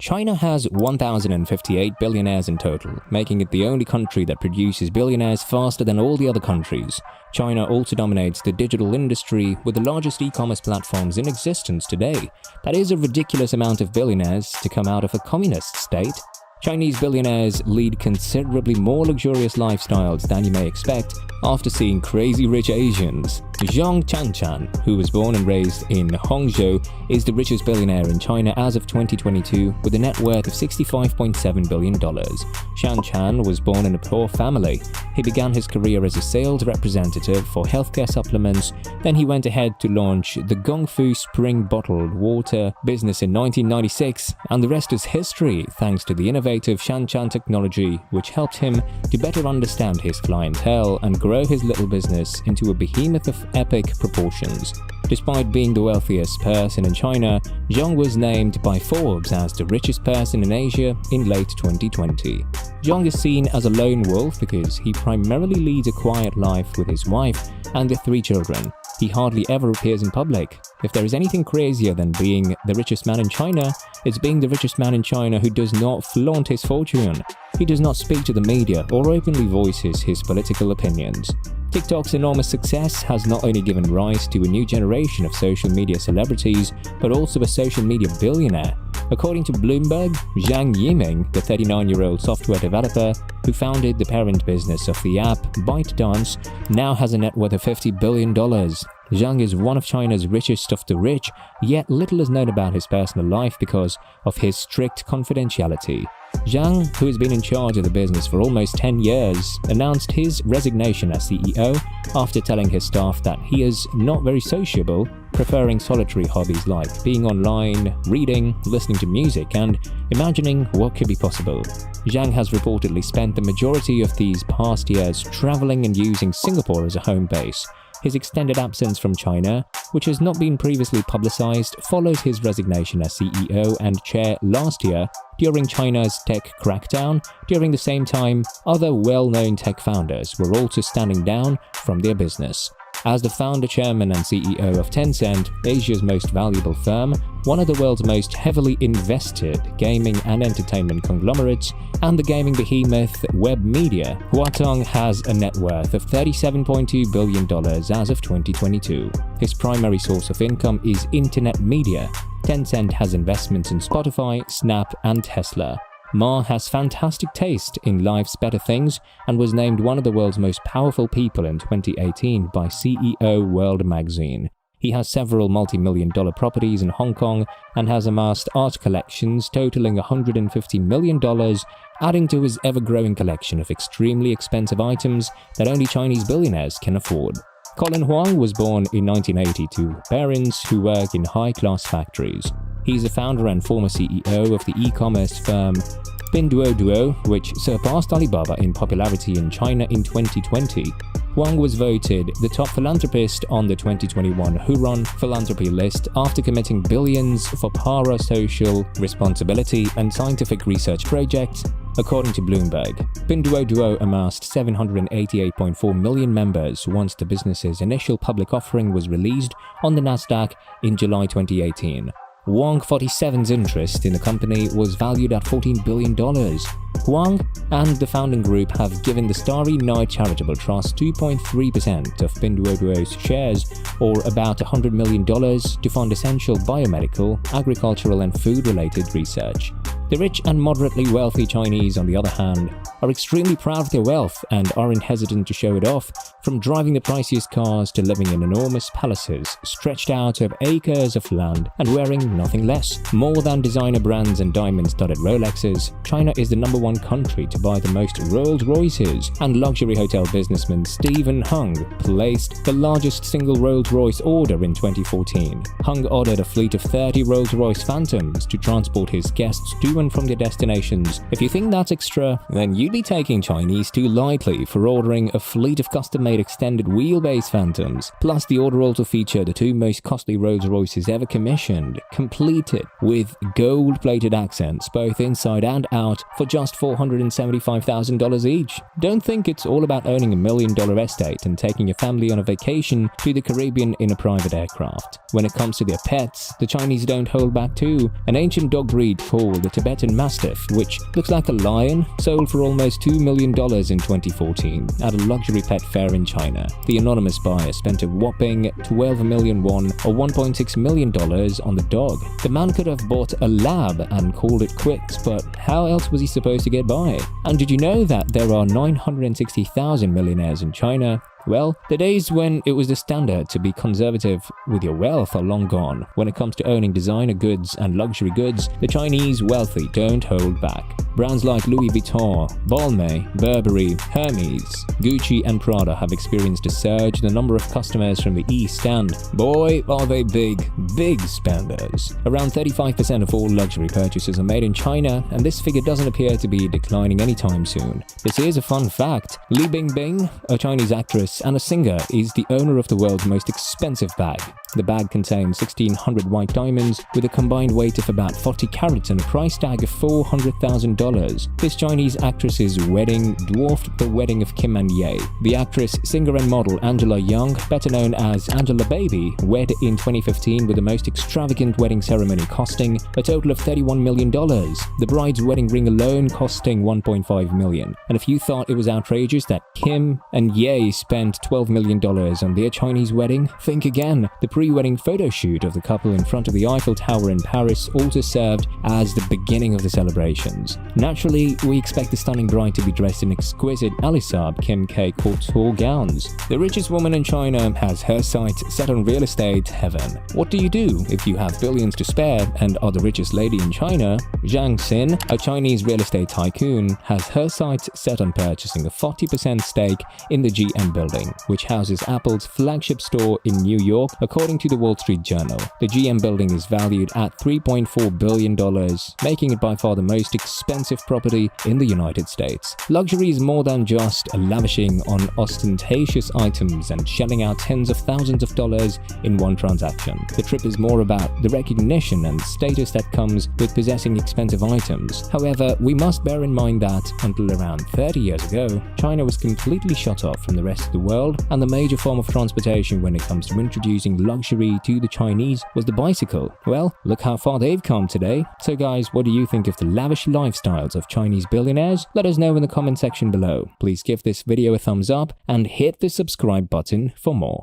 China has 1,058 billionaires in total, making it the only country that produces billionaires faster than all the other countries. China also dominates the digital industry with the largest e-commerce platforms in existence today. That is a ridiculous amount of billionaires to come out of a communist state. Chinese billionaires lead considerably more luxurious lifestyles than you may expect after seeing crazy rich Asians. Zhang Chanchan, who was born and raised in Hangzhou, is the richest billionaire in China as of 2022 with a net worth of $65.7 billion. Chanchan was born in a poor family. He began his career as a sales representative for healthcare supplements, then he went ahead to launch the Gongfu Spring bottled water business in 1996, and the rest is history thanks to the innovative Chanchan technology, which helped him to better understand his clientele and grow his little business into a behemoth of epic proportions. Despite being the wealthiest person in China, Zhang was named by Forbes as the richest person in Asia in late 2020. Zhang is seen as a lone wolf because he primarily leads a quiet life with his wife and their 3 children. He hardly ever appears in public. If there is anything crazier than being the richest man in China, it's being the richest man in China who does not flaunt his fortune. He does not speak to the media or openly voices his political opinions. TikTok's enormous success has not only given rise to a new generation of social media celebrities, but also a social media billionaire. According to Bloomberg, Zhang Yiming, the 39-year-old software developer who founded the parent business of the app ByteDance, now has a net worth of $50 billion. Zhang is one of China's richest of the rich, yet little is known about his personal life because of his strict confidentiality. Zhang, who has been in charge of the business for almost 10 years, announced his resignation as CEO after telling his staff that he is not very sociable, preferring solitary hobbies like being online, reading, listening to music, and imagining what could be possible. Zhang has reportedly spent the majority of these past years traveling and using Singapore as a home base. His extended absence from China, which has not been previously publicized, follows his resignation as CEO and chair last year during China's tech crackdown. During the same time, other well-known tech founders were also standing down from their business. As the founder, chairman, and CEO of Tencent, Asia's most valuable firm, one of the world's most heavily invested gaming and entertainment conglomerates, and the gaming behemoth Web Media, Huatong has a net worth of $37.2 billion as of 2022. His primary source of income is internet media. Tencent has investments in Spotify, Snap, and Tesla. Ma has fantastic taste in life's better things and was named one of the world's most powerful people in 2018 by CEO World magazine. He has several multi-million-dollar properties in Hong Kong and has amassed art collections totaling $150 million, adding to his ever-growing collection of extremely expensive items that only Chinese billionaires can afford. Colin Huang was born in 1980 to parents who work in high-class factories. He's the founder and former CEO of the e-commerce firm Pinduoduo, which surpassed Alibaba in popularity in China in 2020. Huang was voted the top philanthropist on the 2021 Hurun philanthropy list after committing billions for para-social responsibility and scientific research projects, according to Bloomberg. Pinduoduo amassed 788.4 million members once the business's initial public offering was released on the Nasdaq in July 2018. Huang 47's interest in the company was valued at $14 billion. Huang and the founding group have given the Starry Night Charitable Trust 2.3% of Pinduoduo's shares, or about $100 million, to fund essential biomedical, agricultural, and food-related research. The rich and moderately wealthy Chinese, on the other hand, are extremely proud of their wealth and aren't hesitant to show it off, from driving the priciest cars to living in enormous palaces stretched out over acres of land and wearing nothing less. More than designer brands and diamond-studded Rolexes, China is the #1 country to buy the most Rolls-Royces, and luxury hotel businessman Stephen Hung placed the largest single Rolls-Royce order in 2014. Hung ordered a fleet of 30 Rolls-Royce Phantoms to transport his guests to and from their destinations. If you think that's extra, then you You'd be taking Chinese too lightly for ordering a fleet of custom-made extended wheelbase Phantoms. Plus, the order also featured the two most costly Rolls-Royces ever commissioned, completed with gold-plated accents both inside and out for just $475,000 each. Don't think it's all about owning $1 million estate and taking your family on a vacation to the Caribbean in a private aircraft. When it comes to their pets, the Chinese don't hold back too. An ancient dog breed called the Tibetan Mastiff, which looks like a lion, sold for almost $2 million in 2014 at a luxury pet fair in China. The anonymous buyer spent a whopping 12 million won or $1.6 million on the dog. The man could have bought a lab and called it quits, but how else was he supposed to get by? And did you know that there are 960,000 millionaires in China? Well, the days when it was the standard to be conservative with your wealth are long gone. When it comes to owning designer goods and luxury goods, the Chinese wealthy don't hold back. Brands like Louis Vuitton, Balmain, Burberry, Hermes, Gucci and Prada have experienced a surge in the number of customers from the East, and boy are they big spenders. Around 35% of all luxury purchases are made in China, and this figure doesn't appear to be declining anytime soon. This is a fun fact. Li Bingbing, a Chinese actress and a singer, is the owner of the world's most expensive bag. The bag contains 1,600 white diamonds with a combined weight of about 40 carats and a price tag of $400,000. This Chinese actress's wedding dwarfed the wedding of Kim and Ye. The actress, singer and model Angela Young, better known as Angelababy, wed in 2015 with the most extravagant wedding ceremony costing a total of $31 million. The bride's wedding ring alone costing $1.5 million. And if you thought it was outrageous that Kim and Ye spent $12 million on their Chinese wedding, think again. The pre-wedding photo shoot of the couple in front of the Eiffel Tower in Paris also served as the beginning of the celebrations. Naturally, we expect the stunning bride to be dressed in exquisite Alisab Kim K couture gowns. The richest woman in China has her sights set on real estate heaven. What do you do if you have billions to spare and are the richest lady in China? Zhang Xin, a Chinese real estate tycoon, has her sights set on purchasing a 40% stake in the GM building, which houses Apple's flagship store in New York, according to the Wall Street Journal. The GM building is valued at $3.4 billion, making it by far the most expensive property in the United States. Luxury is more than just lavishing on ostentatious items and shelling out tens of thousands of dollars in one transaction. The trip is more about the recognition and status that comes with possessing expensive items. However, we must bear in mind that until around 30 years ago, China was completely shut off from the rest of the world, and the major form of transportation when it comes to introducing luxury to the Chinese was the bicycle. Well, look how far they've come today. So guys, what do you think of the lavish lifestyles of Chinese billionaires? Let us know in the comment section below. Please give this video a thumbs up and hit the subscribe button for more.